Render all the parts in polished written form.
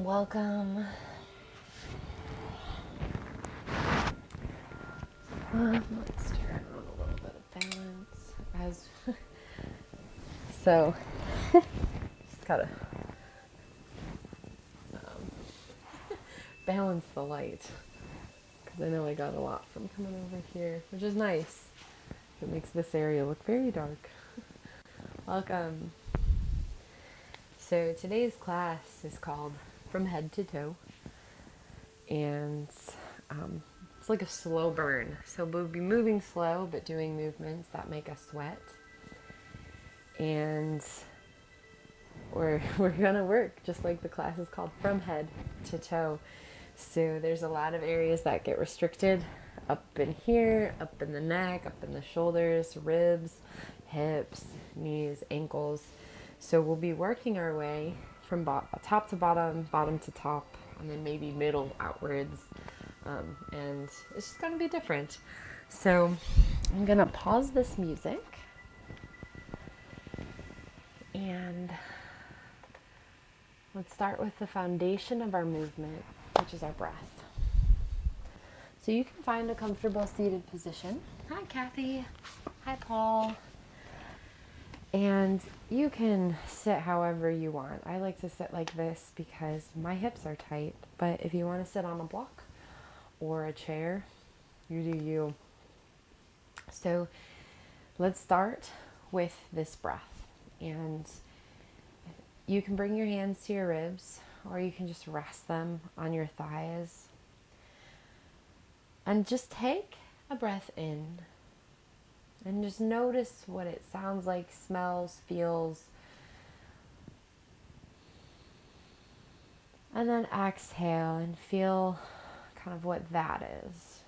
Welcome. Let's turn on a little bit of balance. So, just gotta balance the light because I know I got a lot from coming over here, which is nice. It makes this area look very dark. Welcome. So today's class is called From Head to Toe, and it's like a slow burn. So we'll be moving slow, but doing movements that make us sweat. And we're gonna work just like the class is called From Head to Toe. So there's a lot of areas that get restricted up in here, up in the neck, up in the shoulders, ribs, hips, knees, ankles. So we'll be working our way from top to bottom, bottom to top, and then maybe middle outwards. And it's just going to be different. So I'm going to pause this music. And let's start with the foundation of our movement, which is our breath. So you can find a comfortable seated position. Hi, Kathy. Hi, Paul. And you can sit however you want. I like to sit like this because my hips are tight. But if you want to sit on a block or a chair, you do you. So let's start with this breath. And you can bring your hands to your ribs, or you can just rest them on your thighs. And just take a breath in. And just notice what it sounds like, smells, feels. And then exhale and feel kind of what that is.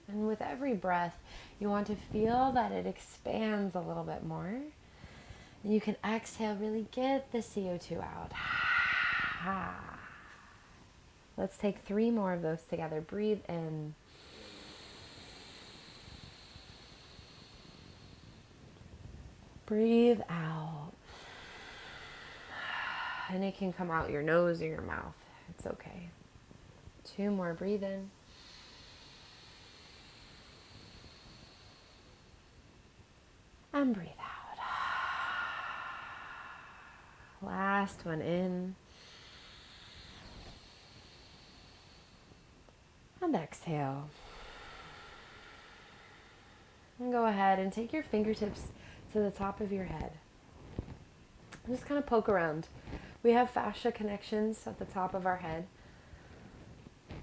And with every breath, you want to feel that it expands a little bit more. And you can exhale, really get the CO2 out. Let's take 3 more of those together. Breathe in. Breathe out. And it can come out your nose or your mouth. It's okay. 2 more. Breathe in. And breathe out. Last one in. And exhale. And go ahead and take your fingertips to the top of your head. Just kind of poke around. We have fascia connections at the top of our head.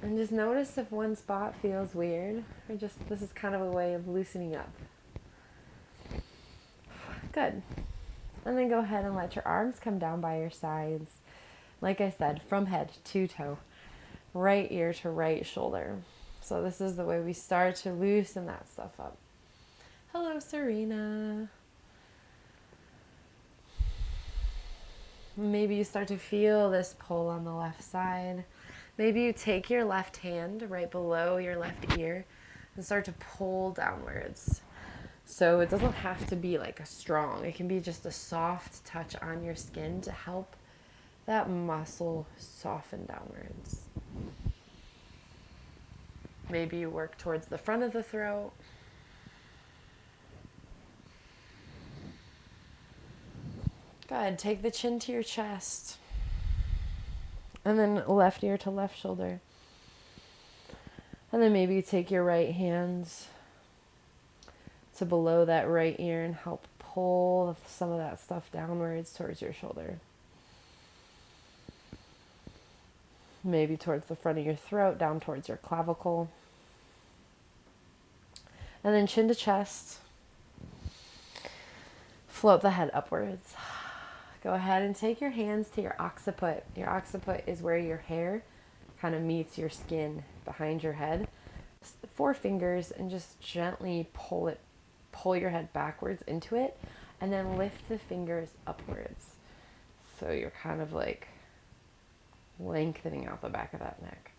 And just notice if one spot feels weird, or just this is kind of a way of loosening up. Good. And then go ahead and let your arms come down by your sides. Like I said, from head to toe, right ear to right shoulder. So this is the way we start to loosen that stuff up. Hello, Serena. Maybe you start to feel this pull on the left side. Maybe you take your left hand right below your left ear and start to pull downwards. So it doesn't have to be like a strong. It can be just a soft touch on your skin to help that muscle soften downwards. Maybe you work towards the front of the throat. Good. Take the chin to your chest. And then left ear to left shoulder. And then maybe you take your right hands to below that right ear and help pull some of that stuff downwards towards your shoulder. Maybe towards the front of your throat, down towards your clavicle. And then chin to chest. Float the head upwards. Go ahead and take your hands to your occiput. Your occiput is where your hair kind of meets your skin behind your head. 4 fingers and just gently pull your head backwards into it, and then lift the fingers upwards. So you're kind of like lengthening out the back of that neck.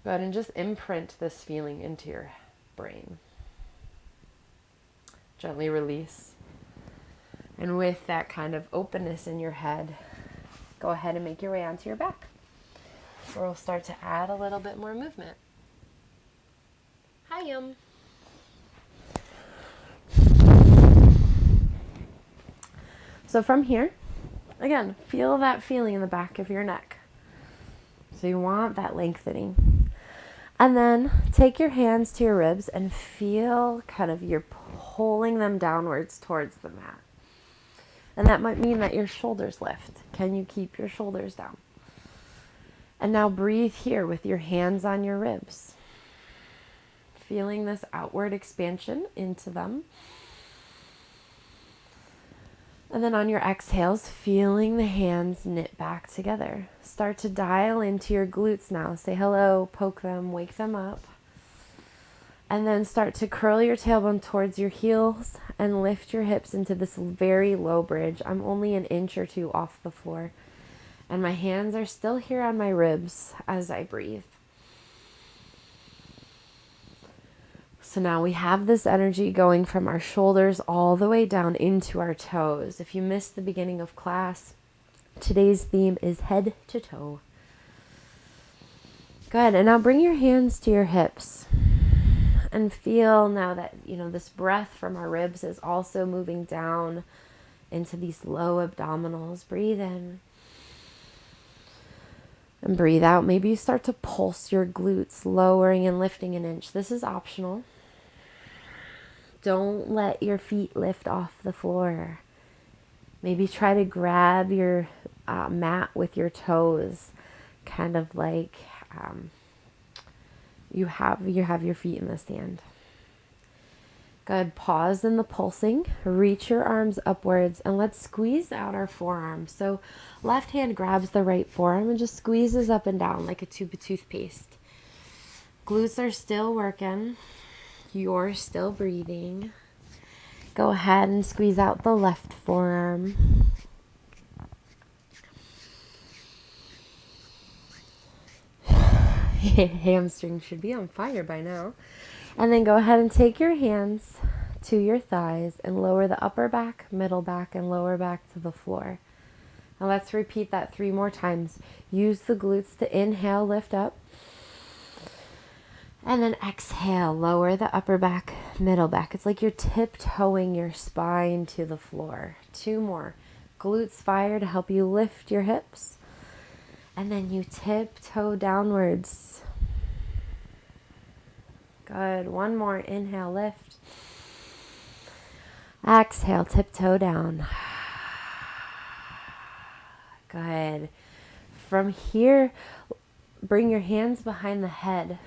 Go ahead and just imprint this feeling into your brain. Gently release. And with that kind of openness in your head, go ahead and make your way onto your back, where we'll start to add a little bit more movement. Hi, Yum. So from here, again, feel that feeling in the back of your neck. So you want that lengthening. And then take your hands to your ribs and feel kind of you're pulling them downwards towards the mat. And that might mean that your shoulders lift. Can you keep your shoulders down? And now breathe here with your hands on your ribs. Feeling this outward expansion into them. And then on your exhales, feeling the hands knit back together. Start to dial into your glutes now. Say hello, poke them, wake them up. And then start to curl your tailbone towards your heels and lift your hips into this very low bridge. I'm only an inch or two off the floor. And my hands are still here on my ribs as I breathe. So now we have this energy going from our shoulders all the way down into our toes. If you missed the beginning of class, today's theme is head to toe. Good. And now bring your hands to your hips. And feel now that, this breath from our ribs is also moving down into these low abdominals. Breathe in. And breathe out. Maybe you start to pulse your glutes, lowering and lifting an inch. This is optional. Don't let your feet lift off the floor. Maybe try to grab your mat with your toes, kind of like you have your feet in the stand. Good. Pause in the pulsing. Reach your arms upwards and let's squeeze out our forearms. So left hand grabs the right forearm and just squeezes up and down like a tube of toothpaste. Glutes are still working. You're still breathing. Go ahead and squeeze out the left forearm. Hamstring should be on fire by now. And then go ahead and take your hands to your thighs and lower the upper back, middle back, and lower back to the floor. Now let's repeat that 3 more times. Use the glutes to inhale, lift up. And then exhale, lower the upper back, middle back. It's like you're tiptoeing your spine to the floor. 2 more. Glutes fire to help you lift your hips. And then you tiptoe downwards. Good. 1 more. Inhale, lift. Exhale, tiptoe down. Good. From here, bring your hands behind the head.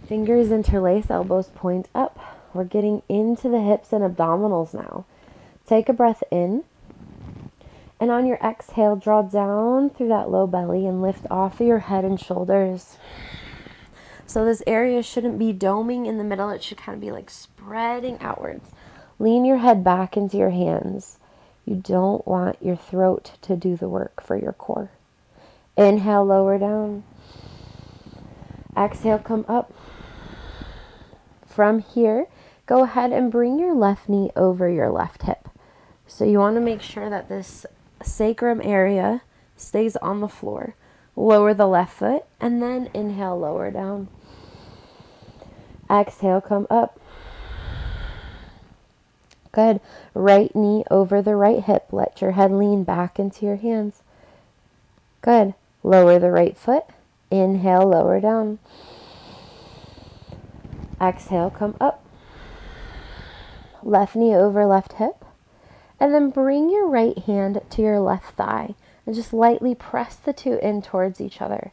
Fingers interlace, elbows point up. We're getting into the hips and abdominals now. Take a breath in. And on your exhale, draw down through that low belly and lift off of your head and shoulders. So this area shouldn't be doming in the middle. It should kind of be like spreading outwards. Lean your head back into your hands. You don't want your throat to do the work for your core. Inhale, lower down. Exhale, come up. From here, go ahead and bring your left knee over your left hip. So you want to make sure that this sacrum area stays on the floor. Lower the left foot and then inhale, lower down. Exhale, come up. Good. Right knee over the right hip. Let your head lean back into your hands. Good. Lower the right foot. Inhale, lower down. Exhale, come up. Left knee over left hip. And then bring your right hand to your left thigh and just lightly press the 2 in towards each other.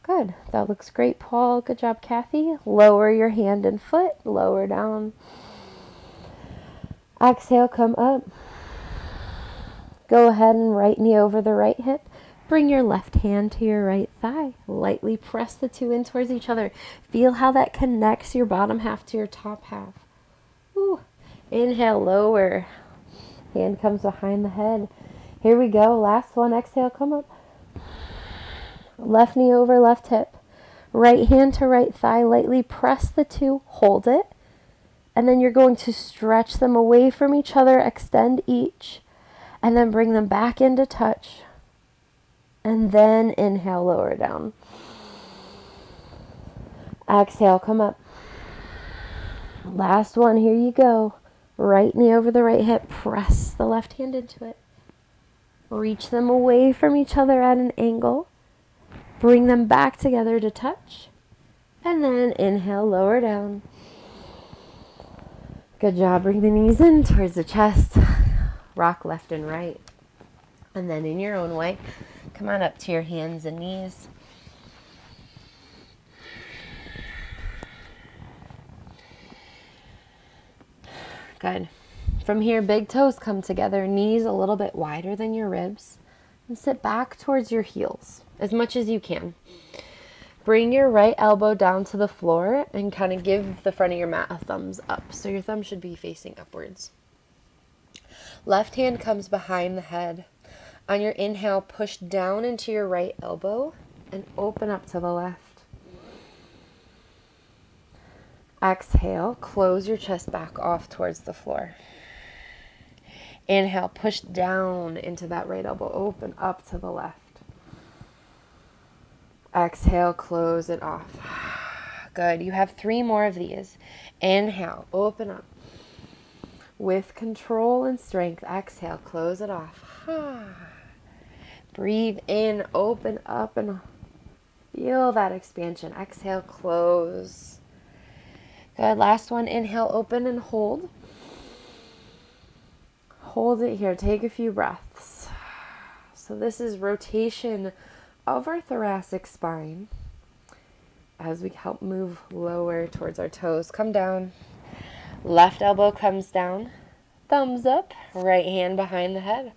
Good. That looks great, Paul. Good job, Kathy. Lower your hand and foot. Lower down. Exhale, come up. Go ahead and right knee over the right hip. Bring your left hand to your right thigh. Lightly press the 2 in towards each other. Feel how that connects your bottom half to your top half. Ooh. Inhale, lower. Hand comes behind the head. Here we go. Last one. Exhale, come up. Left knee over left hip. Right hand to right thigh. Lightly press the 2. Hold it. And then you're going to stretch them away from each other, extend each, and then bring them back into touch. And then inhale, lower down. Exhale, come up. Last one, here you go. Right knee over the right hip, press the left hand into it. Reach them away from each other at an angle. Bring them back together to touch. And then inhale, lower down. Good job. Bring the knees in towards the chest. Rock left and right. And then in your own way, come on up to your hands and knees. Good. From here, big toes come together, knees a little bit wider than your ribs. And sit back towards your heels as much as you can. Bring your right elbow down to the floor and kind of give the front of your mat a thumbs up. So your thumb should be facing upwards. Left hand comes behind the head. On your inhale, push down into your right elbow and open up to the left. Exhale, close your chest back off towards the floor. Inhale, push down into that right elbow, open up to the left. Exhale, close it off. Good. You have 3 more of these. Inhale, open up. With control and strength, exhale, close it off. Breathe in, open up, and feel that expansion. Exhale, close. Good. Last one. Inhale, open and hold. Hold it here. Take a few breaths. So this is rotation of our thoracic spine as we help move lower towards our toes. Come down. Left elbow comes down. Thumbs up. Right hand behind the head.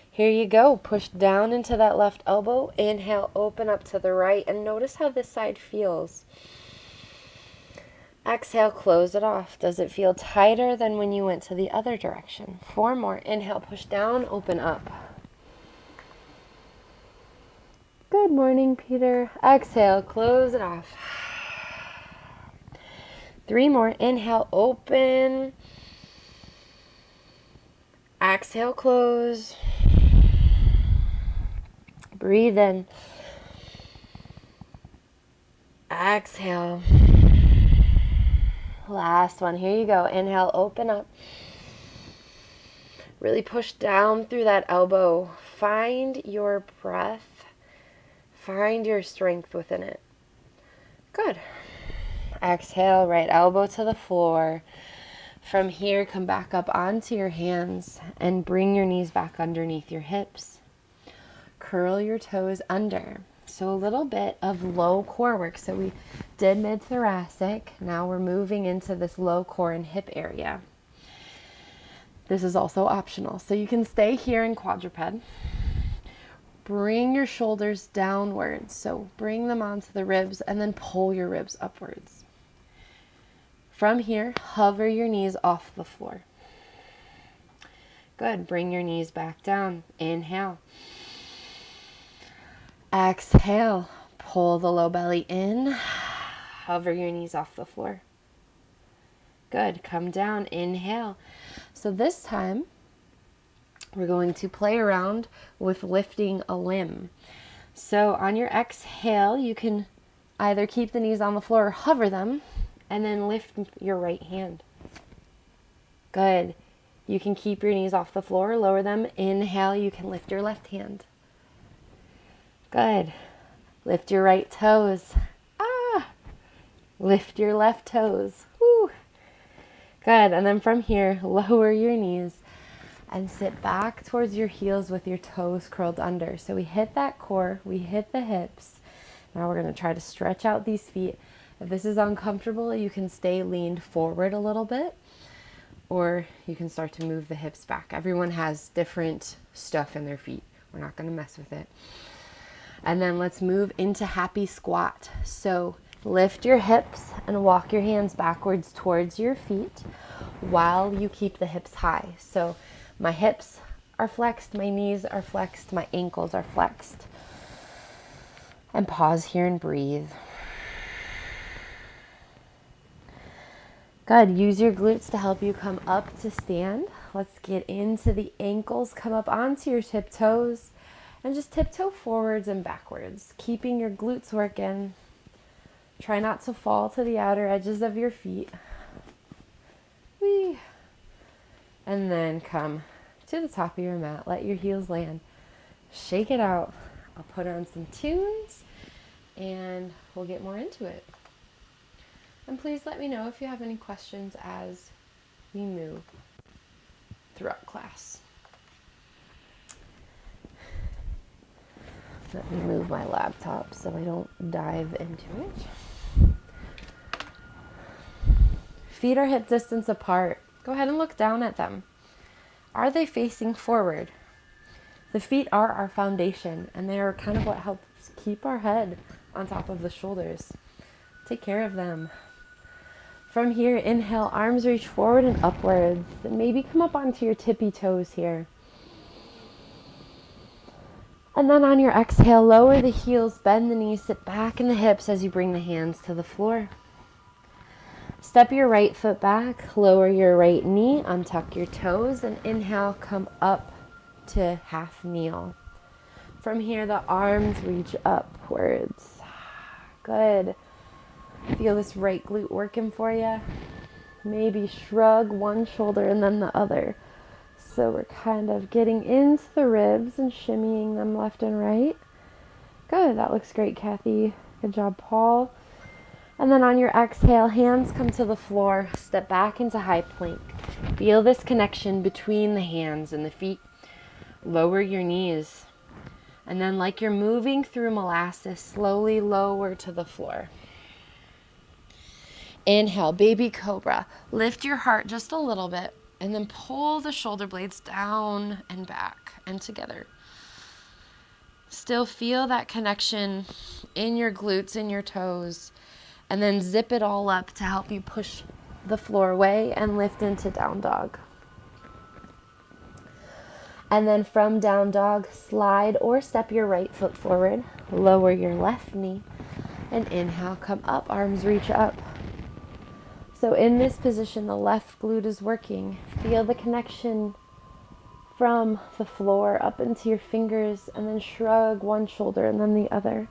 Here you go. Push down into that left elbow. Inhale, open up to the right. And notice how this side feels. Exhale, close it off. Does it feel tighter than when you went to the other direction? 4 more. Inhale, push down, open up. Good morning, Peter. Exhale, close it off. 3 more. Inhale, open. Exhale, close. Breathe in. Exhale. Last one. Here you go. Inhale, open up. Really push down through that elbow. Find your breath. Find your strength within it. Good. Exhale, right elbow to the floor. From here, come back up onto your hands and bring your knees back underneath your hips. Curl your toes under. So a little bit of low core work. So we did mid-thoracic. Now we're moving into this low core and hip area. This is also optional. So you can stay here in quadruped. Bring your shoulders downwards. So bring them onto the ribs and then pull your ribs upwards. From here, hover your knees off the floor. Good. Bring your knees back down. Inhale. Exhale. Pull the low belly in. Hover your knees off the floor. Good. Come down. Inhale. So this time, we're going to play around with lifting a limb. So on your exhale, you can either keep the knees on the floor or hover them, and then lift your right hand. Good. You can keep your knees off the floor, lower them. Inhale, you can lift your left hand. Good. Lift your right toes. Lift your left toes. Woo. Good. And then from here, lower your knees and sit back towards your heels with your toes curled under. So we hit that core, we hit the hips. Now we're going to try to stretch out these feet. If this is uncomfortable, you can stay leaned forward a little bit, or you can start to move the hips back. Everyone has different stuff in their feet. We're not going to mess with it. And then let's move into happy squat. So lift your hips and walk your hands backwards towards your feet while you keep the hips high. So my hips are flexed, my knees are flexed, my ankles are flexed. And pause here and breathe. Good. Use your glutes to help you come up to stand. Let's get into the ankles. Come up onto your tiptoes and just tiptoe forwards and backwards, keeping your glutes working. Try not to fall to the outer edges of your feet. Whee! And then come to the top of your mat. Let your heels land. Shake it out. I'll put on some tunes and we'll get more into it. And please let me know if you have any questions as we move throughout class. Let me move my laptop so I don't dive into it. Feet are hip distance apart. Go ahead and look down at them. Are they facing forward? The feet are our foundation, and they are kind of what helps keep our head on top of the shoulders. Take care of them. From here, inhale, arms reach forward and upwards. And maybe come up onto your tippy toes here. And then on your exhale, lower the heels, bend the knees, sit back in the hips as you bring the hands to the floor. Step your right foot back, lower your right knee, untuck your toes, and inhale, come up to half kneel. From here, the arms reach upwards. Good. Feel this right glute working for you. Maybe shrug one shoulder and then the other. So we're kind of getting into the ribs and shimmying them left and right. Good, that looks great, Kathy. Good job, Paul. And then on your exhale, hands come to the floor. Step back into high plank. Feel this connection between the hands and the feet. Lower your knees. And then like you're moving through molasses, slowly lower to the floor. Inhale, baby cobra. Lift your heart just a little bit and then pull the shoulder blades down and back and together. Still feel that connection in your glutes, in your toes, and then zip it all up to help you push the floor away and lift into down dog. And then from down dog, slide or step your right foot forward, lower your left knee, and inhale, come up, arms reach up. So in this position, the left glute is working. Feel the connection from the floor up into your fingers, and then shrug one shoulder and then the other.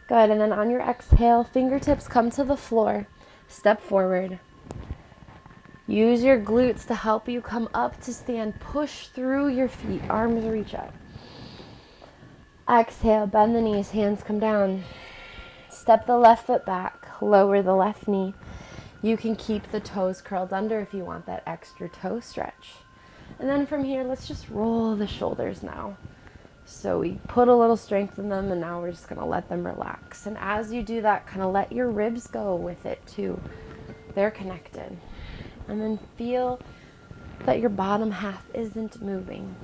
Good, and then on your exhale, fingertips come to the floor. Step forward. Use your glutes to help you come up to stand. Push through your feet, arms reach up. Exhale, bend the knees, hands come down. Step the left foot back, lower the left knee. You can keep the toes curled under if you want that extra toe stretch. And then from here, let's just roll the shoulders now. So we put a little strength in them, and now we're just gonna let them relax. And as you do that, kind of let your ribs go with it too. They're connected. And then feel that your bottom half isn't moving.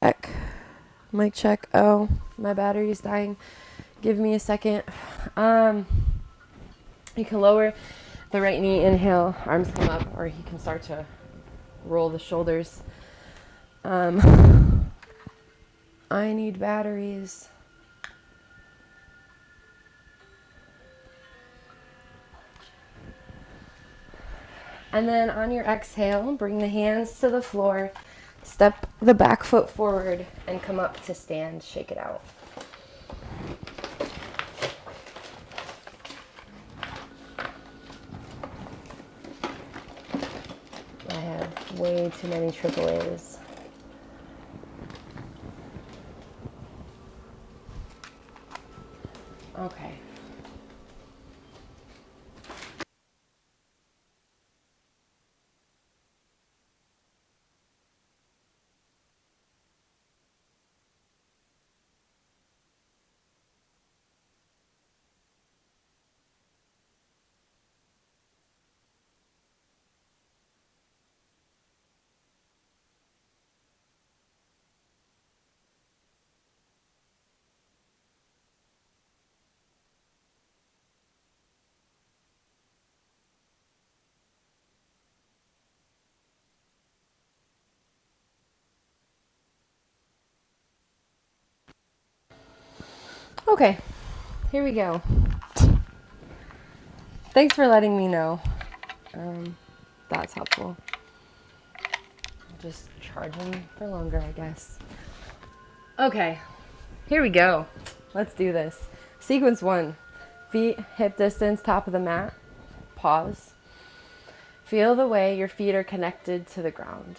Check. Mic check. Oh, my battery's dying. Give me a second. You can lower the right knee, inhale, arms come up, or you can start to roll the shoulders. I need batteries. And then on your exhale, bring the hands to the floor. Step the back foot forward and come up to stand. Shake it out. Way too many triple A's. Okay. Okay, here we go. Thanks for letting me know. That's helpful. Just charging for longer, I guess. Okay, here we go. Let's do this. Sequence 1. Feet hip distance, top of the mat. Pause. Feel the way your feet are connected to the ground.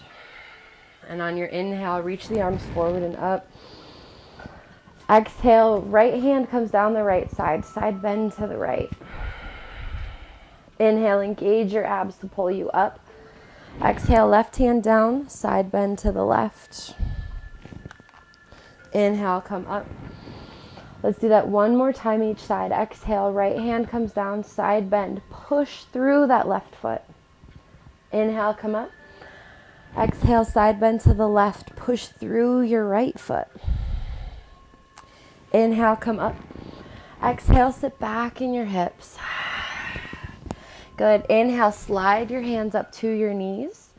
And on your inhale, reach the arms forward and up. Exhale, right hand comes down the right side, side bend to the right. Inhale, engage your abs to pull you up. Exhale, left hand down, side bend to the left. Inhale, come up. Let's do that one more time each side. Exhale, right hand comes down, side bend. Push through that left foot. Inhale, come up. Exhale, side bend to the left. Push through your right foot. Inhale, come up. Exhale, sit back in your hips. Good. Inhale, slide your hands up to your knees.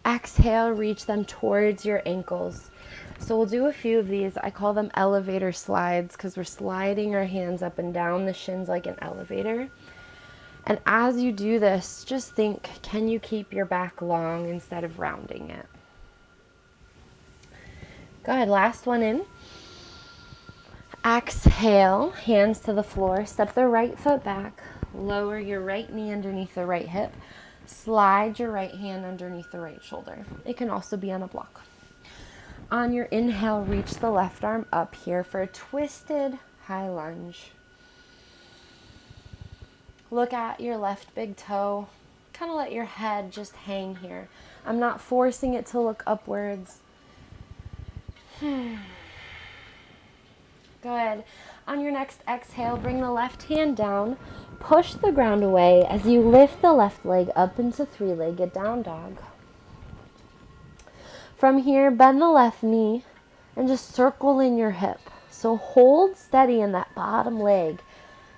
Exhale, reach them towards your ankles. So we'll do a few of these. I call them elevator slides because we're sliding our hands up and down the shins like an elevator. And as you do this, just think, can you keep your back long instead of rounding it? Go ahead, last one in. Exhale, hands to the floor. Step the right foot back. Lower your right knee underneath the right hip. Slide your right hand underneath the right shoulder. It can also be on a block. On your inhale, reach the left arm up here for a twisted high lunge. Look at your left big toe. Kind of let your head just hang here. I'm not forcing it to look upwards. Good. On your next exhale, bring the left hand down. Push the ground away as you lift the left leg up into three-legged down dog. From here, bend the left knee and just circle in your hip. So hold steady in that bottom leg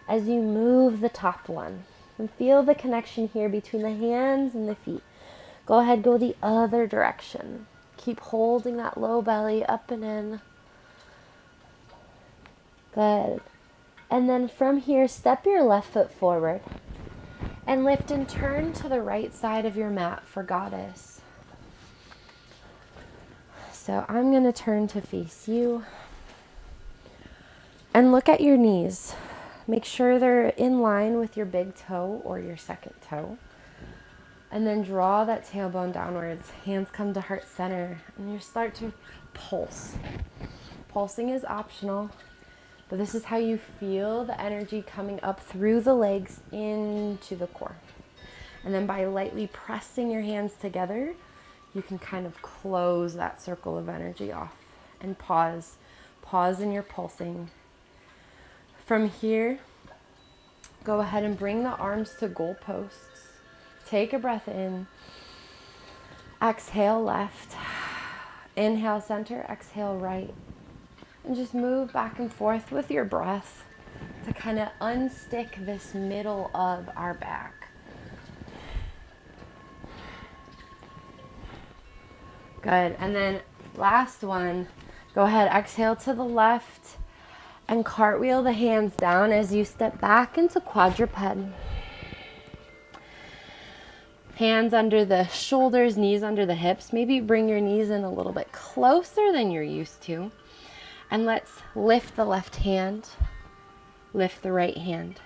as you move the top one. And feel the connection here between the hands and the feet. Go ahead, go the other direction. Keep holding that low belly up and in. Good. And then from here, step your left foot forward and lift and turn to the right side of your mat for goddess. So I'm going to turn to face you and look at your knees. Make sure they're in line with your big toe or your second toe. And then draw that tailbone downwards. Hands come to heart center and you start to pulse. Pulsing is optional, but this is how you feel the energy coming up through the legs into the core. And then by lightly pressing your hands together, you can kind of close that circle of energy off and pause. Pause in your pulsing. From here, go ahead and bring the arms to goalposts. Take a breath in. Exhale left. Inhale center, exhale right. And just move back and forth with your breath to kind of unstick this middle of our back. Good. And then last one, go ahead, exhale to the left and cartwheel the hands down as you step back into quadruped. Hands under the shoulders, knees under the hips. Maybe bring your knees in a little bit closer than you're used to. And let's lift the left hand, lift the right hand,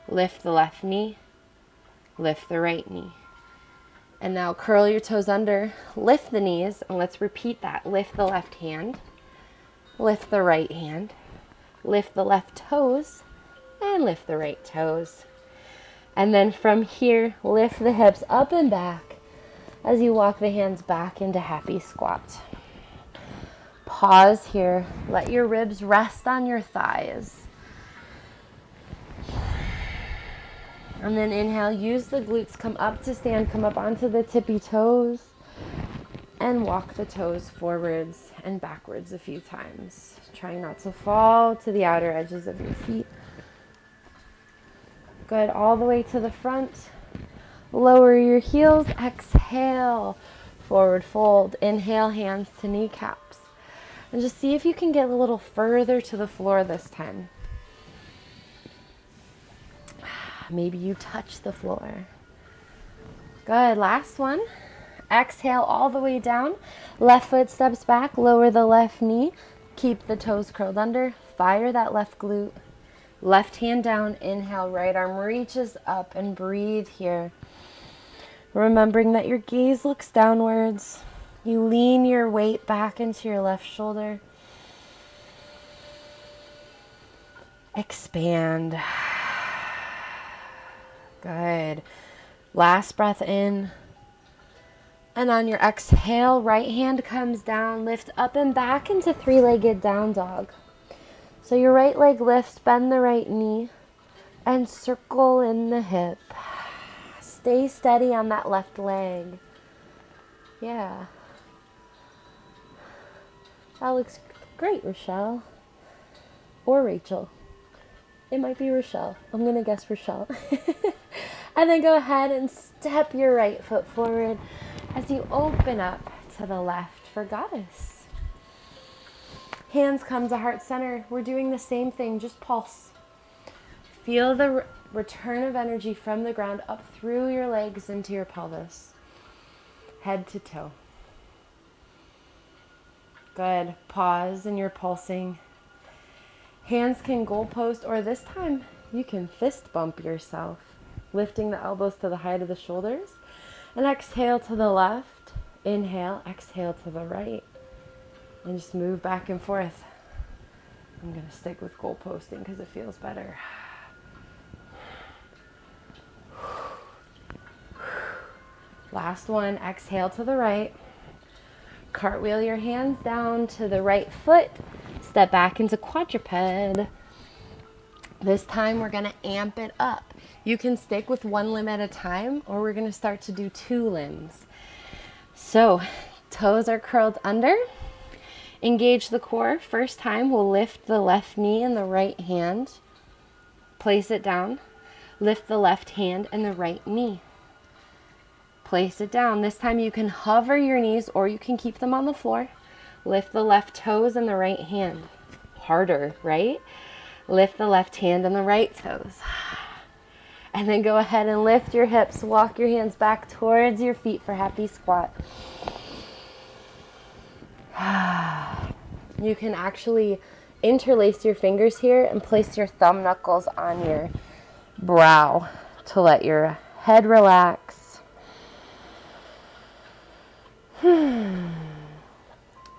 lift the left knee, lift the right knee. And now curl your toes under, lift the knees, and let's repeat that. Lift the left hand, lift the right hand, lift the left toes, and lift the right toes. And then from here, lift the hips up and back as you walk the hands back into happy squat. Pause here. Let your ribs rest on your thighs. And then inhale, use the glutes, come up to stand, come up onto the tippy toes, and walk the toes forwards and backwards a few times. Trying not to fall to the outer edges of your feet. Good, all the way to the front. Lower your heels, exhale, forward fold. Inhale, hands to kneecaps. And just see if you can get a little further to the floor this time. Maybe you touch the floor. Good, last one. Exhale all the way down. Left foot steps back, lower the left knee. Keep the toes curled under. Fire that left glute. Left hand down, inhale, right arm reaches up and breathe here. Remembering that your gaze looks downwards. You lean your weight back into your left shoulder. Expand. Good. Last breath in. And on your exhale, right hand comes down, lift up and back into three-legged down dog. So your right leg lifts, bend the right knee, and circle in the hip. Stay steady on that left leg. Yeah. That looks great, Rochelle. Or Rachel. It might be Rochelle. I'm going to guess Rochelle. And then go ahead and step your right foot forward as you open up to the left for Goddess. Hands come to heart center. We're doing the same thing, just pulse. Feel the return of energy from the ground up through your legs into your pelvis. Head to toe. Good. Pause in your pulsing. Hands can goalpost, or this time you can fist bump yourself. Lifting the elbows to the height of the shoulders. And exhale to the left. Inhale, exhale to the right. And just move back and forth. I'm going to stick with goalposting because it feels better. Last one, exhale to the right. Cartwheel your hands down to the right foot. Step back into quadruped. This time we're going to amp it up. You can stick with one limb at a time, or we're going to start to do 2 limbs. So, toes are curled under. Engage the core. First time, we'll lift the left knee and the right hand. Place it down. Lift the left hand and the right knee. Place it down. This time you can hover your knees or you can keep them on the floor. Lift the left toes and the right hand. Harder, right? Lift the left hand and the right toes. And then go ahead and lift your hips. Walk your hands back towards your feet for happy squat. You can actually interlace your fingers here and place your thumb knuckles on your brow to let your head relax.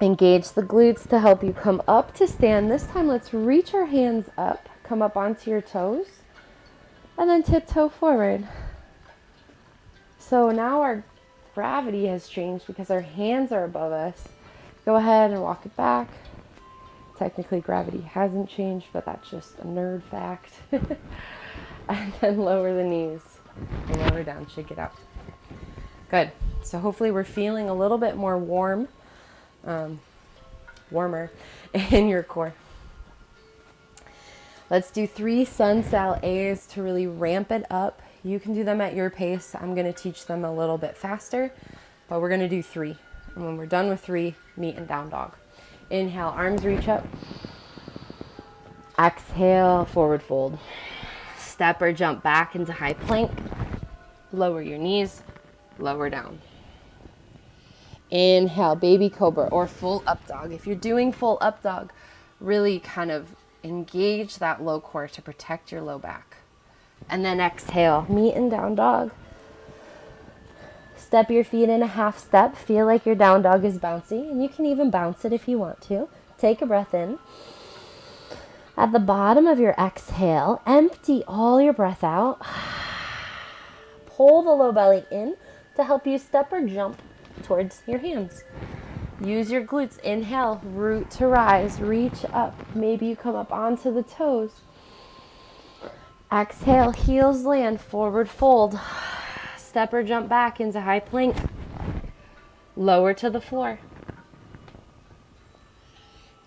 Engage the glutes to help you come up to stand. This time, let's reach our hands up, come up onto your toes, and then tiptoe forward. So now our gravity has changed because our hands are above us. Go ahead and walk it back. Technically, gravity hasn't changed, but that's just a nerd fact. And then lower the knees and lower down, shake it out. Good. So hopefully we're feeling a little bit more warmer in your core. Let's do 3 sun sal A's to really ramp it up. You can do them at your pace. I'm going to teach them a little bit faster, but we're going to do 3. And when we're done with 3, meet in down dog. Inhale, arms reach up. Exhale, forward fold. Step or jump back into high plank. Lower your knees, lower down. Inhale, baby cobra or full up dog. If you're doing full up dog, really kind of engage that low core to protect your low back. And then exhale, meet in down dog. Step your feet in a half step. Feel like your down dog is bouncy, and you can even bounce it if you want to. Take a breath in. At the bottom of your exhale, empty all your breath out. Pull the low belly in to help you step or jump towards your hands. Use your glutes. Inhale, root to rise, reach up. Maybe you come up onto the toes. Exhale, heels land, forward fold. Step or jump back into high plank. Lower to the floor.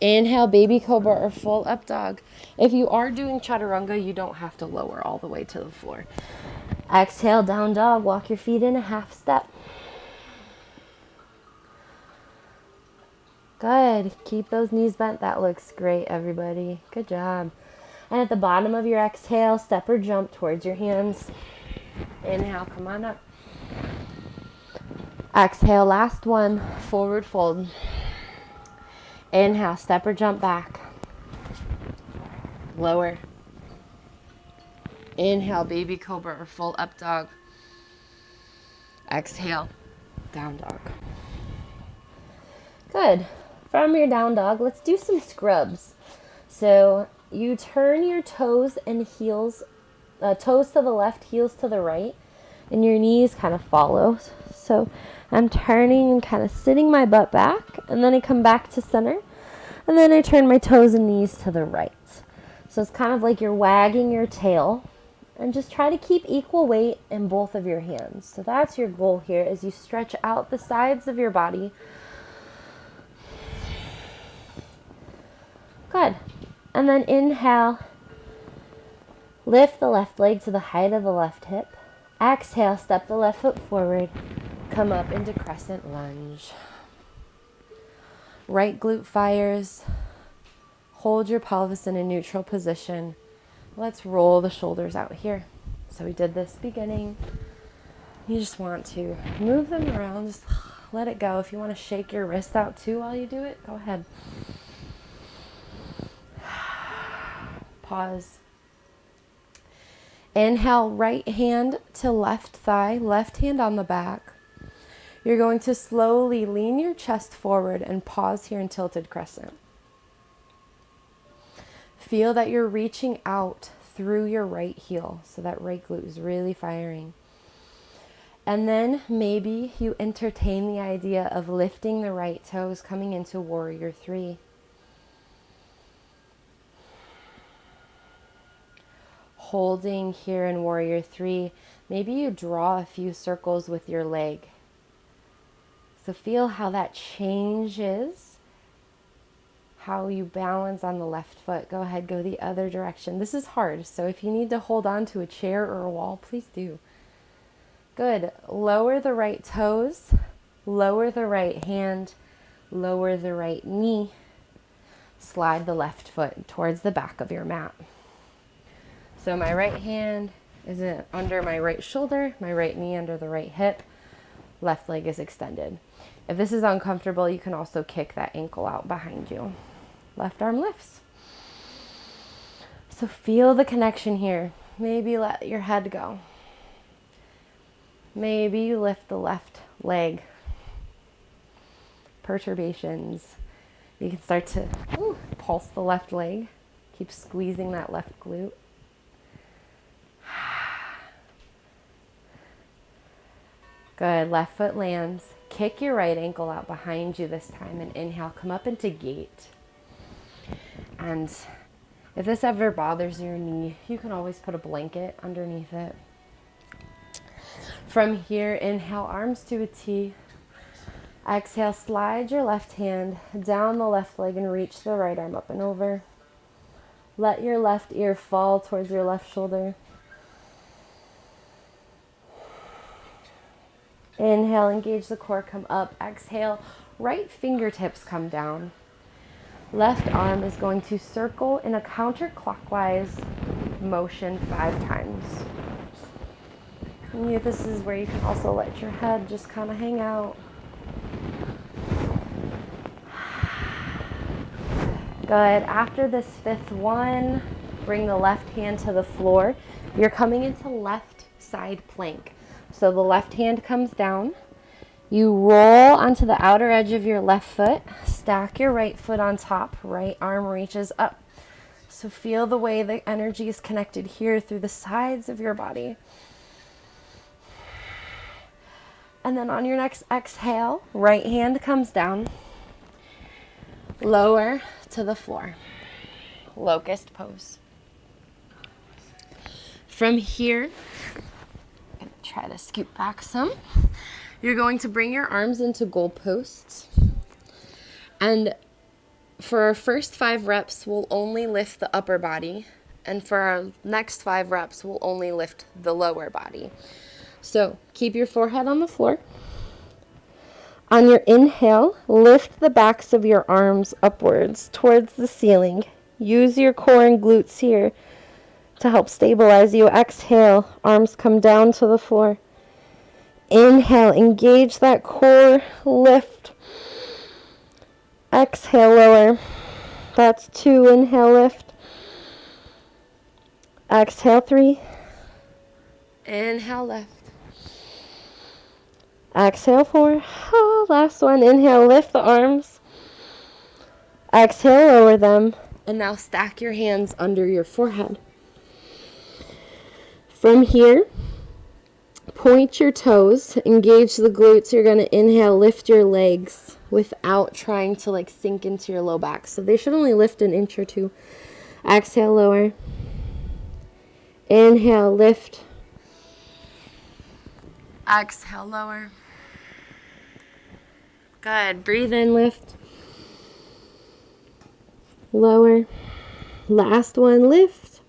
Inhale, baby cobra or full up dog. If you are doing chaturanga, you don't have to lower all the way to the floor. Exhale, down dog. Walk your feet in a half step. Good. Keep those knees bent. That looks great, everybody. Good job. And at the bottom of your exhale, step or jump towards your hands. Inhale, come on up. Exhale, last one, forward fold. Inhale, step or jump back. Lower. Inhale, baby cobra or full up dog. Exhale, down dog. Good. From your down dog, let's do some scrubs. So you turn your toes and heels, toes to the left, heels to the right, and your knees kind of follow. So I'm turning and kind of sitting my butt back, and then I come back to center, and then I turn my toes and knees to the right. So it's kind of like you're wagging your tail, and just try to keep equal weight in both of your hands. So that's your goal here, as you stretch out the sides of your body. Good. And then inhale, lift the left leg to the height of the left hip. Exhale, step the left foot forward, come up into crescent lunge. Right glute fires. Hold your pelvis in a neutral position. Let's roll the shoulders out here. So we did this beginning. You just want to move them around, just let it go. If you want to shake your wrist out too while you do it, go ahead. Pause. Inhale, right hand to left thigh, left hand on the back. You're going to slowly lean your chest forward and pause here in tilted crescent. Feel that you're reaching out through your right heel, so that right glute is really firing. And then maybe you entertain the idea of lifting the right toes, coming into warrior three. Holding here in warrior three, maybe you draw a few circles with your leg. So feel how that changes how you balance on the left foot. Go ahead, go the other direction. This is hard, so if you need to hold on to a chair or a wall, please do. Good. Lower the right toes, lower the right hand, lower the right knee. Slide the left foot towards the back of your mat. So my right hand is under my right shoulder, my right knee under the right hip, left leg is extended. If this is uncomfortable, you can also kick that ankle out behind you. Left arm lifts. So feel the connection here. Maybe let your head go. Maybe you lift the left leg. Perturbations. You can start to pulse the left leg. Keep squeezing that left glute. Good. Left foot lands. Kick your right ankle out behind you this time and inhale. Come up into gate. And if this ever bothers your knee, you can always put a blanket underneath it. From here, inhale, arms to a T. Exhale, slide your left hand down the left leg and reach the right arm up and over. Let your left ear fall towards your left shoulder. Inhale, engage the core, come up. Exhale, right fingertips come down. Left arm is going to circle in a counterclockwise motion 5 times. And this is where you can also let your head just kind of hang out. Good. After this 5th one, bring the left hand to the floor. You're coming into left side plank. So the left hand comes down, You roll onto the outer edge of your left foot, stack your right foot on top, right arm reaches up. So feel the way the energy is connected here through the sides of your body. And then on your next exhale, right hand comes down, lower to the floor. Locust pose. From here, I'm going to try to scoot back some. You're going to bring your arms into goalposts. And for our first 5 reps, we'll only lift the upper body. And for our next 5 reps, we'll only lift the lower body. So keep your forehead on the floor. On your inhale, lift the backs of your arms upwards towards the ceiling. Use your core and glutes here to help stabilize you. Exhale, arms come down to the floor. Inhale, engage that core, lift. Exhale, lower. That's 2, inhale, lift. Exhale, 3. Inhale, lift. Exhale, 4. Oh, last one, inhale, lift the arms. Exhale, lower them. And now stack your hands under your forehead. From here, point your toes, engage the glutes. You're going to inhale, lift your legs without trying to like sink into your low back. So they should only lift an inch or 2. Exhale, lower. Inhale, lift. Exhale, lower. Good. Breathe in, lift. Lower. Last one, lift.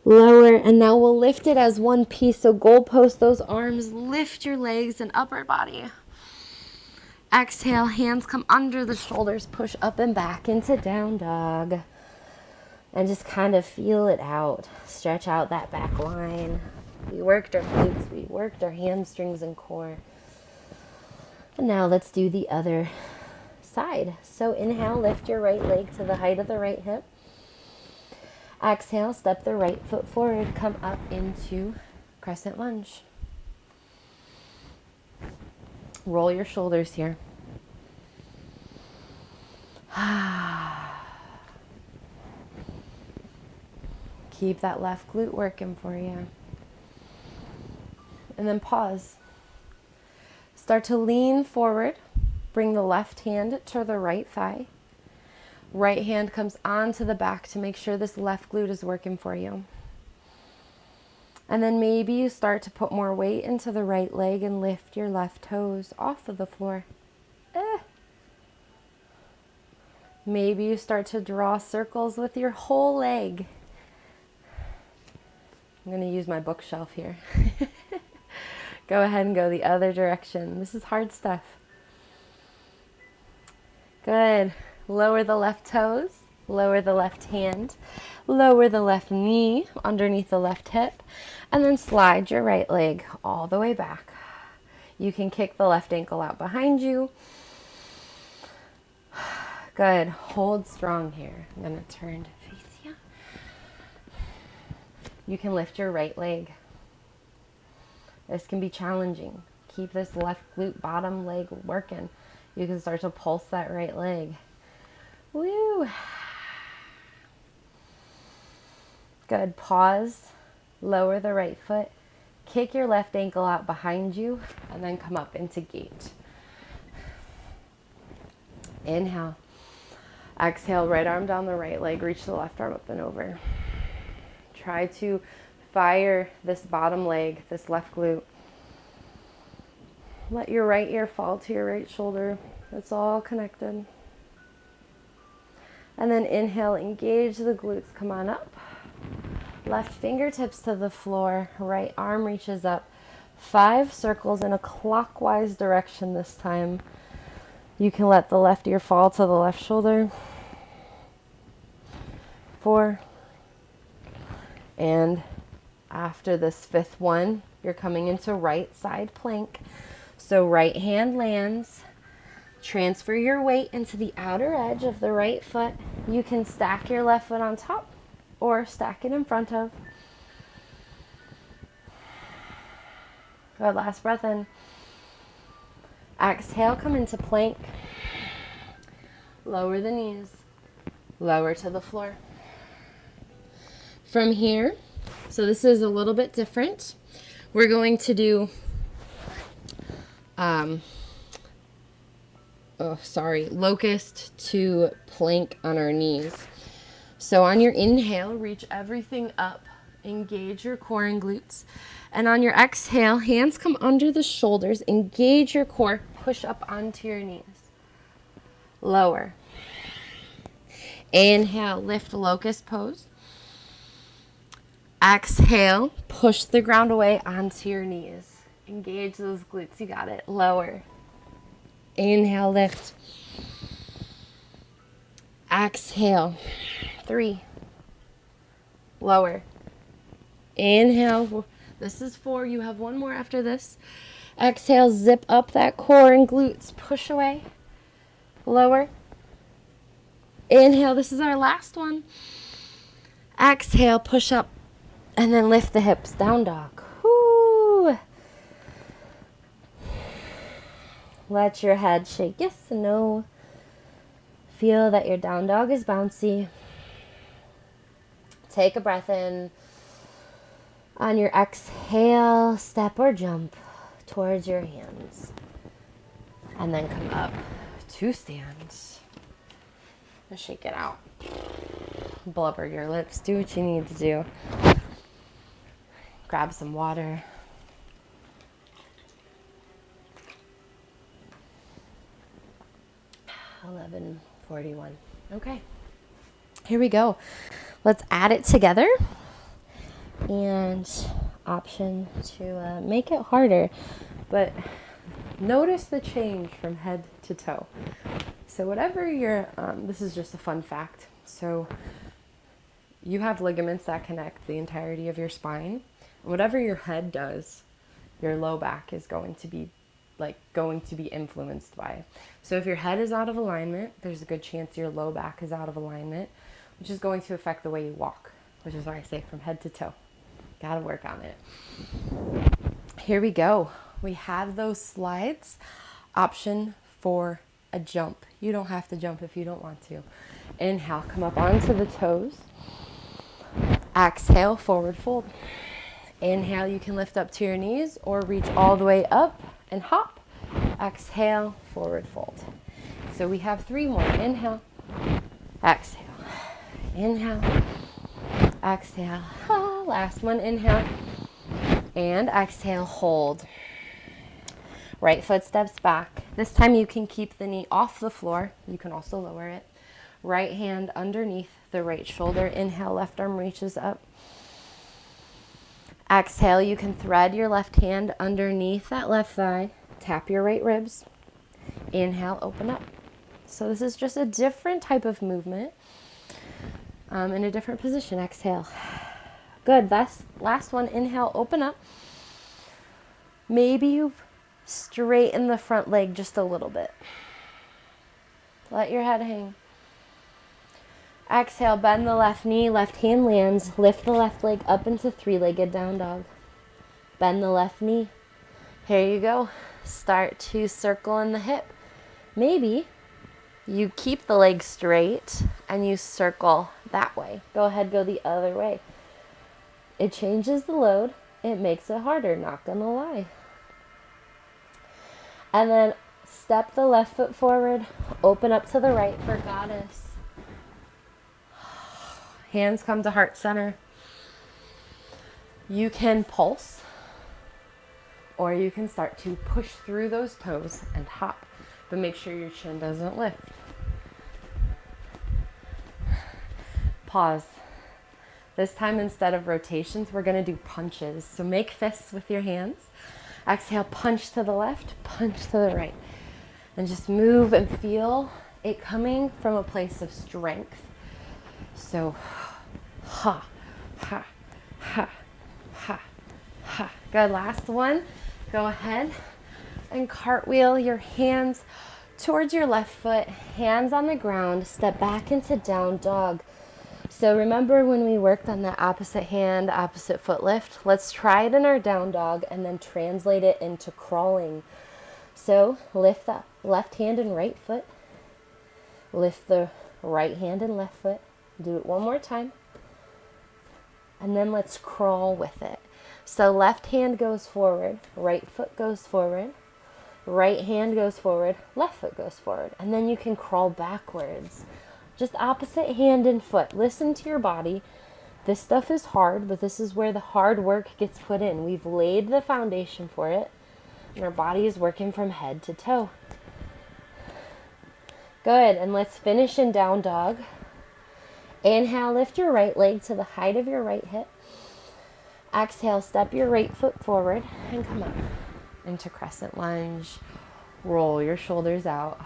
Lower. And now we'll lift it as one piece. So goalpost those arms. Lift your legs and upper body. Exhale. Hands come under the shoulders. Push up and back into down dog. And just kind of feel it out. Stretch out that back line. We worked our glutes. We worked our hamstrings and core. And now let's do the other side. So inhale, lift your right leg to the height of the right hip. Exhale, step the right foot forward, come up into Crescent Lunge. Roll your shoulders here. Keep that left glute working for you. And then pause. Start to lean forward. Bring the left hand to the right thigh. Right hand comes onto the back to make sure this left glute is working for you. And then maybe you start to put more weight into the right leg and lift your left toes off of the floor. Maybe you start to draw circles with your whole leg. I'm going to use my bookshelf here. Go ahead and go the other direction. This is hard stuff. Good. Lower the left toes. Lower the left hand. Lower the left knee underneath the left hip. And then slide your right leg all the way back. You can kick the left ankle out behind you. Good. Hold strong here. I'm going to turn to face you. You can lift your right leg. This can be challenging. Keep this left glute bottom leg working. You can start to pulse that right leg. Woo! Good. Pause. Lower the right foot. Kick your left ankle out behind you and then come up into gate. Inhale. Exhale, right arm down the right leg. Reach the left arm up and over. Try to fire this bottom leg, this left glute. Let your right ear fall to your right shoulder. It's all connected. And then inhale, engage the glutes. Come on up. Left fingertips to the floor. Right arm reaches up. 5 circles in a clockwise direction this time. You can let the left ear fall to the left shoulder. 4. And after this 5th one, you're coming into right side plank. So right hand lands. Transfer your weight into the outer edge of the right foot. You can stack your left foot on top or stack it in front of. Good. Last breath in. Exhale, come into plank. Lower the knees. Lower to the floor. From here, so this is a little bit different. We're going to do, locust to plank on our knees. So on your inhale, reach everything up. Engage your core and glutes. And on your exhale, hands come under the shoulders. Engage your core. Push up onto your knees. Lower. Inhale, lift locust pose. Exhale, push the ground away onto your knees. Engage those glutes. You got it. Lower. Inhale, lift. Exhale. 3. Lower. Inhale. This is 4. You have 1 more after this. Exhale, zip up that core and glutes. Push away. Lower. Inhale. This is our last one. Exhale, push up. And then lift the hips. Down dog. Woo. Let your head shake. Yes and no. Feel that your down dog is bouncy. Take a breath in. On your exhale, step or jump towards your hands. And then come up to stand. And shake it out. Blubber your lips. Do what you need to do. Grab some water. $11:41. Okay. Here we go. Let's add it together. And option to make it harder. But notice the change from head to toe. So whatever your, this is just a fun fact. So you have ligaments that connect the entirety of your spine. Whatever your head does, your low back is going to be influenced by. So if your head is out of alignment, there's a good chance your low back is out of alignment, which is going to affect the way you walk, which is why I say from head to toe. Gotta work on it. Here we go. We have those slides. Option for a jump. You don't have to jump if you don't want to. Inhale, come up onto the toes. Exhale, forward fold. Inhale, you can lift up to your knees or reach all the way up and hop. Exhale, forward fold. So we have 3 more. Inhale, exhale, inhale, exhale. Last one, inhale, and exhale, hold. Right foot steps back. This time you can keep the knee off the floor. You can also lower it. Right hand underneath the right shoulder. Inhale, left arm reaches up. Exhale, you can thread your left hand underneath that left thigh. Tap your right ribs. Inhale, open up. So this is just a different type of movement in a different position. Exhale. Good. Last one. Inhale, open up. Maybe you straighten the front leg just a little bit. Let your head hang. Exhale, bend the left knee, left hand lands. Lift the left leg up into 3-legged down dog. Bend the left knee. Here you go. Start to circle in the hip. Maybe you keep the leg straight and you circle that way. Go ahead, go the other way. It changes the load. It makes it harder, not gonna lie. And then step the left foot forward. Open up to the right for goddess. Hands come to heart center. You can pulse, or you can start to push through those toes and hop, but make sure your chin doesn't lift. Pause. This time, instead of rotations, we're gonna do punches. So make fists with your hands. Exhale, punch to the left, punch to the right. And just move and feel it coming from a place of strength. So, ha, ha, ha, ha, ha. Good, last one. Go ahead and cartwheel your hands towards your left foot, hands on the ground, step back into down dog. So remember when we worked on the opposite hand, opposite foot lift? Let's try it in our down dog and then translate it into crawling. So lift the left hand and right foot. Lift the right hand and left foot. Do it one more time. And then let's crawl with it. So left hand goes forward, right foot goes forward, right hand goes forward, left foot goes forward. And then you can crawl backwards. Just opposite hand and foot. Listen to your body. This stuff is hard, but this is where the hard work gets put in. We've laid the foundation for it, and our body is working from head to toe. Good, and let's finish in down dog. Inhale, lift your right leg to the height of your right hip. Exhale, step your right foot forward and come up into crescent lunge. Roll your shoulders out.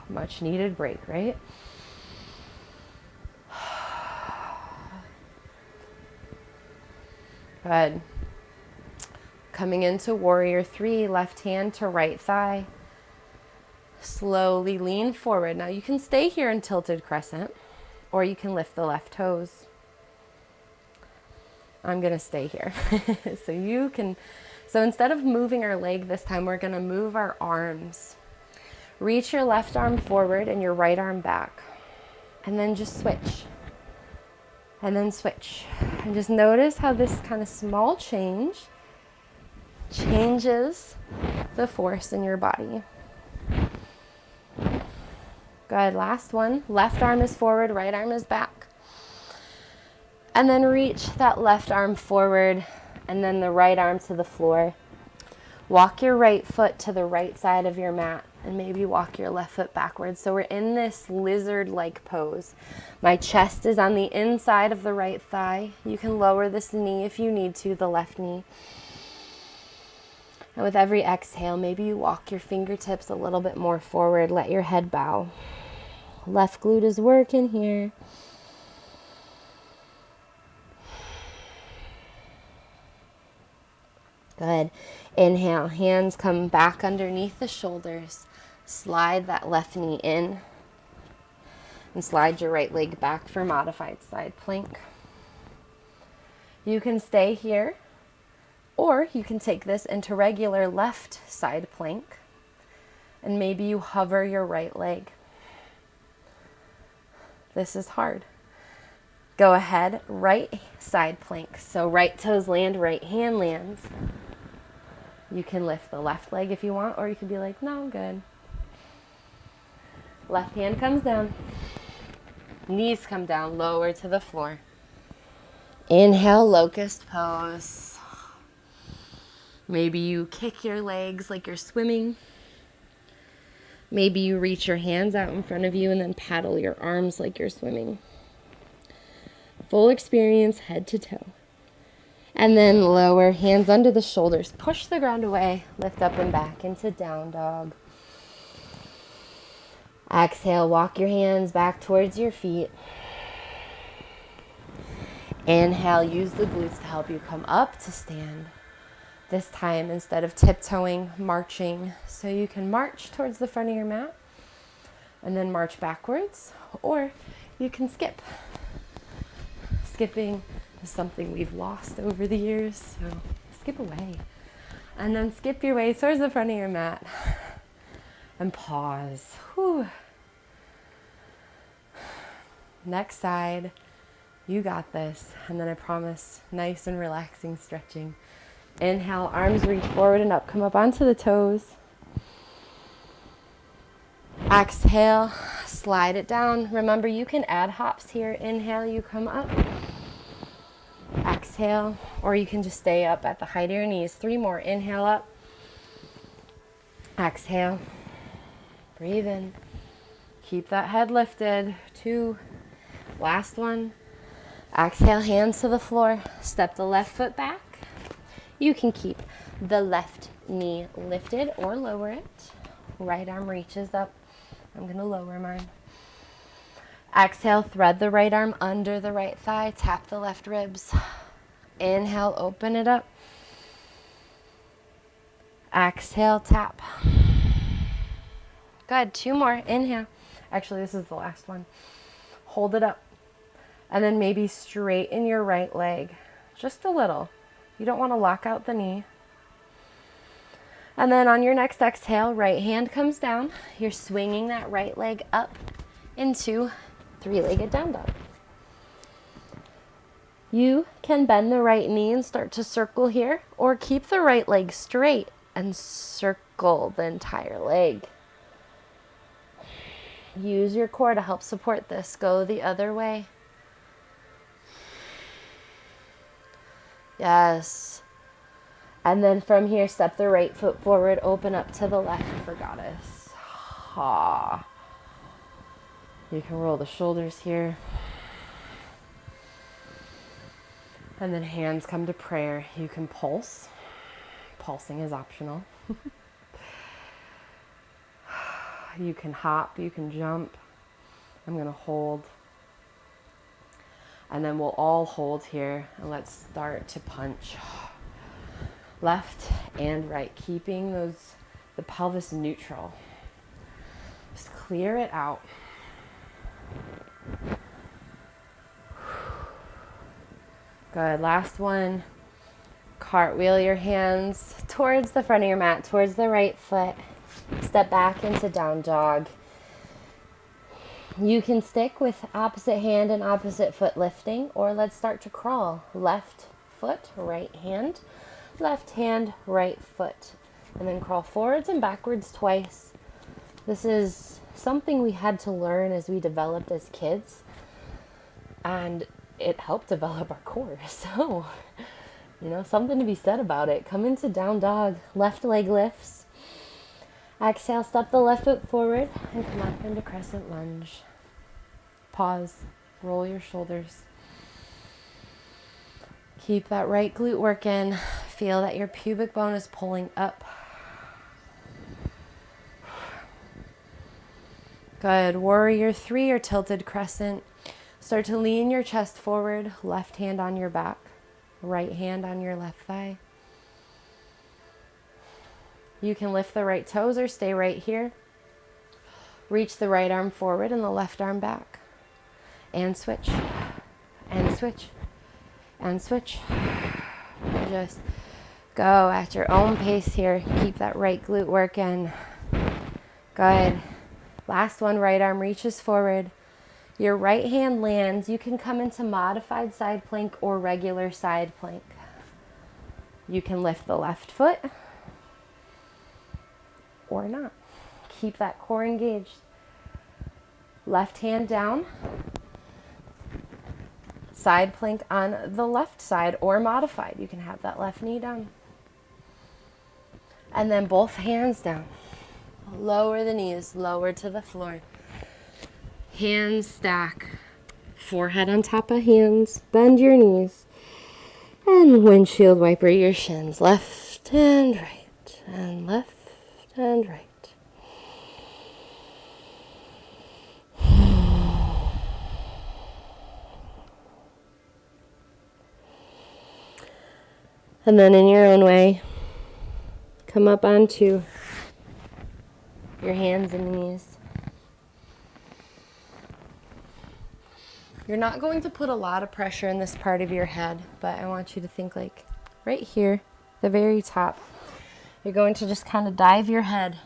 Much needed break, right? Good. Coming into warrior three, left hand to right thigh. Slowly lean forward. Now you can stay here in tilted crescent, or you can lift the left toes. I'm going to stay here. So instead of moving our leg this time, we're going to move our arms. Reach your left arm forward and your right arm back. And then just switch. And then switch. And just notice how this kind of small change changes the force in your body. Good, last one. Left arm is forward, right arm is back. And then reach that left arm forward and then the right arm to the floor. Walk your right foot to the right side of your mat and maybe walk your left foot backwards. So we're in this lizard-like pose. My chest is on the inside of the right thigh. You can lower this knee if you need to, the left knee. And with every exhale, maybe you walk your fingertips a little bit more forward. Let your head bow. Left glute is working here. Good. Inhale, hands come back underneath the shoulders. Slide that left knee in. And slide your right leg back for modified side plank. You can stay here, or you can take this into regular left side plank. And maybe you hover your right leg. This is hard. Go ahead, right side plank. So right toes land, right hand lands. You can lift the left leg if you want, or you could be like, no, I'm good. Left hand comes down. Knees come down, lower to the floor. Inhale, locust pose. Maybe you kick your legs like you're swimming. Maybe you reach your hands out in front of you and then paddle your arms like you're swimming. Full experience, head to toe. And then lower, hands under the shoulders. Push the ground away. Lift up and back into down dog. Exhale, walk your hands back towards your feet. Inhale, use the glutes to help you come up to stand. This time, instead of tiptoeing, marching. So you can march towards the front of your mat and then march backwards, or you can skip. Skipping is something we've lost over the years, so skip away. And then skip your way towards the front of your mat and pause. Whew. Next side, you got this. And then I promise, nice and relaxing stretching. Inhale, arms reach forward and up, come up onto the toes. Exhale, slide it down. Remember, you can add hops here. Inhale, you come up. Exhale, or you can just stay up at the height of your knees. 3 more. Inhale up. Exhale. Breathe in. Keep that head lifted. 2. Last one. Exhale, hands to the floor. Step the left foot back. You can keep the left knee lifted or lower it. Right arm reaches up. I'm going to lower mine. Exhale, thread the right arm under the right thigh. Tap the left ribs. Inhale, open it up. Exhale, tap. Good. 2 more. Inhale. Actually, this is the last one. Hold it up. And then maybe straighten your right leg. Just a little. You don't want to lock out the knee. And then on your next exhale, right hand comes down. You're swinging that right leg up into three-legged down dog. You can bend the right knee and start to circle here, or keep the right leg straight and circle the entire leg. Use your core to help support this. Go the other way. Yes. And then from here, step the right foot forward, open up to the left for goddess. Ha. You can roll the shoulders here. And then hands come to prayer. You can pulse. Pulsing is optional. You can hop, you can jump. I'm going to hold. And then we'll all hold here. And let's start to punch. Left and right, keeping the pelvis neutral. Just clear it out. Good, last one. Cartwheel your hands towards the front of your mat, towards the right foot. Step back into down dog. You can stick with opposite hand and opposite foot lifting, or let's start to crawl. Left foot, right hand, right foot. And then crawl forwards and backwards twice. This is something we had to learn as we developed as kids. And it helped develop our core. So, something to be said about it. Come into down dog. Left leg lifts. Exhale, step the left foot forward and come up into crescent lunge. Pause. Roll your shoulders. Keep that right glute working. Feel that your pubic bone is pulling up. Good. Warrior 3 or tilted crescent. Start to lean your chest forward. Left hand on your back. Right hand on your left thigh. You can lift the right toes or stay right here. Reach the right arm forward and the left arm back. And switch. And switch. And switch. Just go at your own pace here. Keep that right glute working. Good. Last one, right arm reaches forward. Your right hand lands. You can come into modified side plank or regular side plank. You can lift the left foot or not. Keep that core engaged. Left hand down. Side plank on the left side or modified. You can have that left knee down. And then both hands down. Lower the knees, lower to the floor. Hands stack. Forehead on top of hands. Bend your knees. And windshield wiper your shins. Left and right. And left and right. And then in your own way, come up onto your hands and knees. You're not going to put a lot of pressure in this part of your head, but I want you to think like right here, the very top. You're going to just kind of dive your head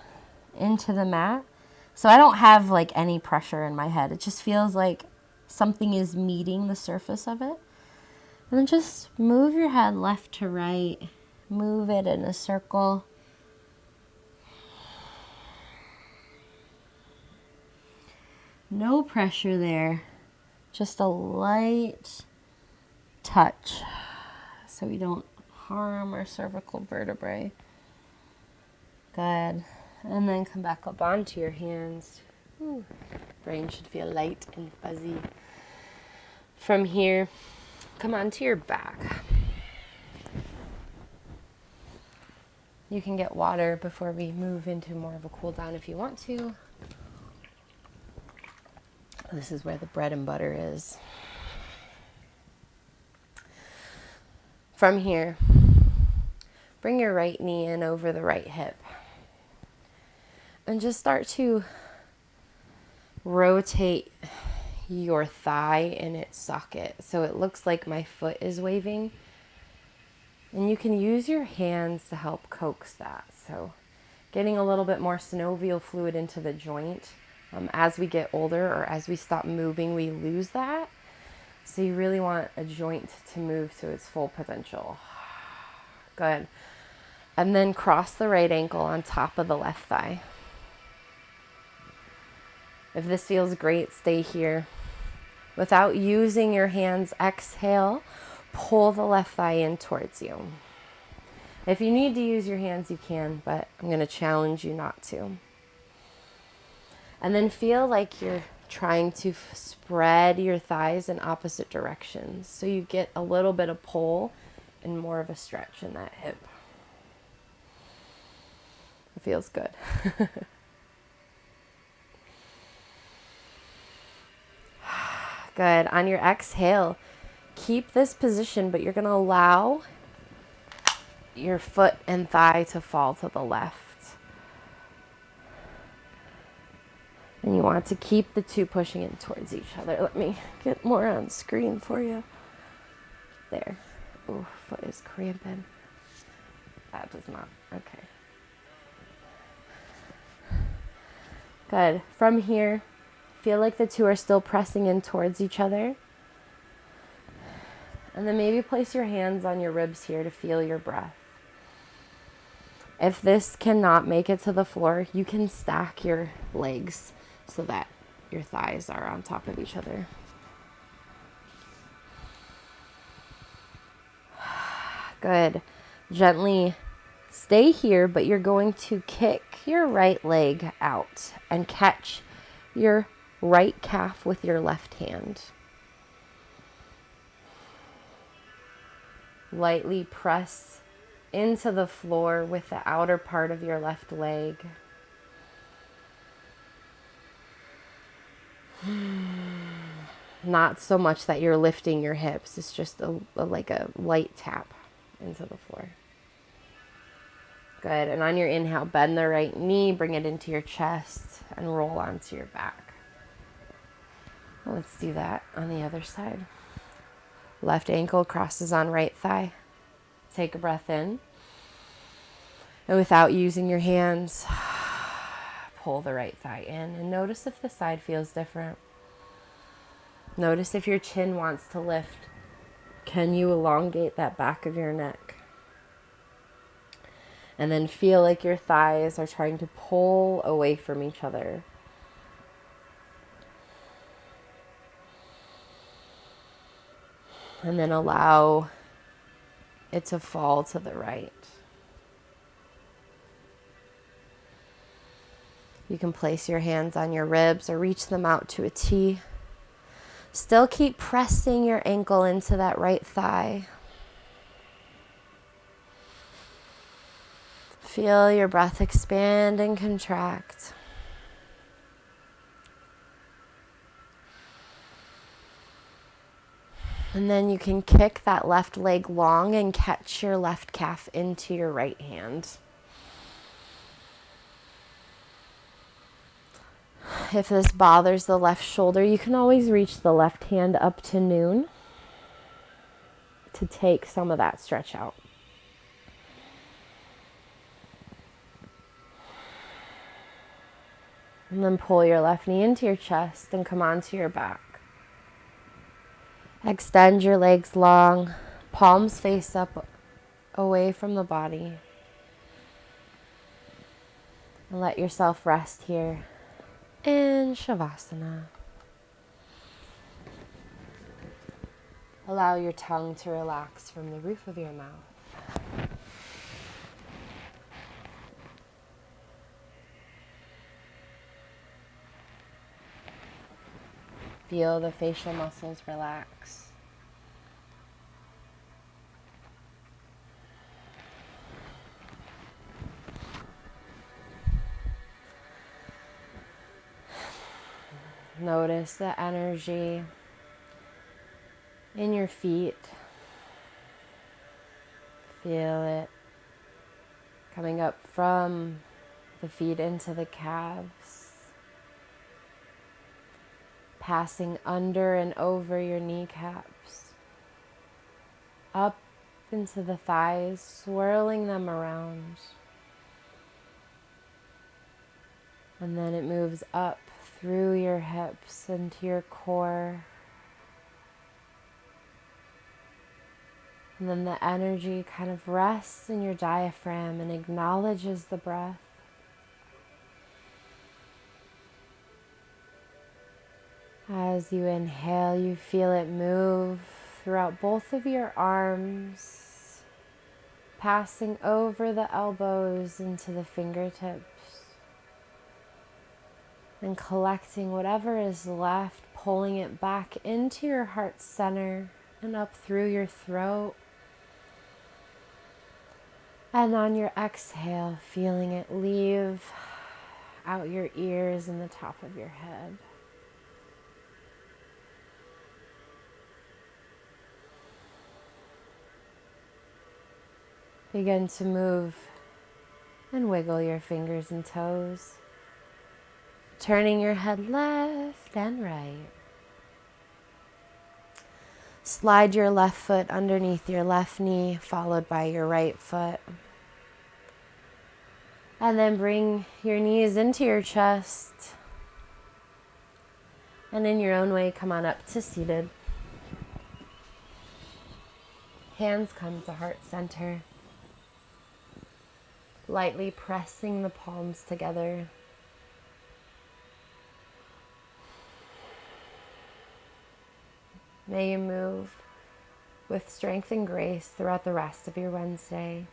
into the mat. So I don't have like any pressure in my head. It just feels like something is meeting the surface of it. And then just move your head left to right. Move it in a circle. No pressure there. Just a light touch so we don't harm our cervical vertebrae. Good. And then come back up onto your hands. Ooh. Brain should feel light and fuzzy. From here, come onto your back. You can get water before we move into more of a cool down if you want to. This is where the bread and butter is. From here, bring your right knee in over the right hip. And just start to rotate your thigh in its socket. So it looks like my foot is waving. And you can use your hands to help coax that. So getting a little bit more synovial fluid into the joint. As we get older or as we stop moving, we lose that. So you really want a joint to move to its full potential. Good. And then cross the right ankle on top of the left thigh. If this feels great, stay here. Without using your hands, exhale, pull the left thigh in towards you. If you need to use your hands, you can, but I'm going to challenge you not to. And then feel like you're trying to spread your thighs in opposite directions. So you get a little bit of pull and more of a stretch in that hip. It feels good. Good. On your exhale, keep this position, but you're going to allow your foot and thigh to fall to the left. And you want to keep the two pushing in towards each other. Let me get more on screen for you. There. Oh, foot is cramping. That does not. Okay. Good. From here, feel like the two are still pressing in towards each other. And then maybe place your hands on your ribs here to feel your breath. If this cannot make it to the floor, you can stack your legs so that your thighs are on top of each other. Good. Gently stay here, but you're going to kick your right leg out and catch your right calf with your left hand. Lightly press into the floor with the outer part of your left leg. Not so much that you're lifting your hips. It's just like a light tap into the floor. Good. And on your inhale, bend the right knee, bring it into your chest, and roll onto your back. Well, let's do that on the other side. Left ankle crosses on right thigh. Take a breath in. And without using your hands, pull the right thigh in. And notice if the side feels different. Notice if your chin wants to lift. Can you elongate that back of your neck? And then feel like your thighs are trying to pull away from each other. And then allow it to fall to the right. You can place your hands on your ribs or reach them out to a T. Still keep pressing your ankle into that right thigh. Feel your breath expand and contract. And then you can kick that left leg long and catch your left calf into your right hand. If this bothers the left shoulder, you can always reach the left hand up to noon to take some of that stretch out. And then pull your left knee into your chest and come onto your back. Extend your legs long, palms face up away from the body. And let yourself rest here in Shavasana. Allow your tongue to relax from the roof of your mouth. Feel the facial muscles relax. Notice the energy in your feet. Feel it coming up from the feet into the calves, passing under and over your kneecaps, up into the thighs, swirling them around. And then it moves up through your hips into your core. And then the energy kind of rests in your diaphragm and acknowledges the breath. As you inhale, you feel it move throughout both of your arms, passing over the elbows into the fingertips, and collecting whatever is left, pulling it back into your heart center and up through your throat. And on your exhale, feeling it leave out your ears and the top of your head. Begin to move and wiggle your fingers and toes, turning your head left and right. Slide your left foot underneath your left knee, followed by your right foot. And then bring your knees into your chest. And in your own way, come on up to seated. Hands come to heart center. Lightly pressing the palms together. May you move with strength and grace throughout the rest of your Wednesday.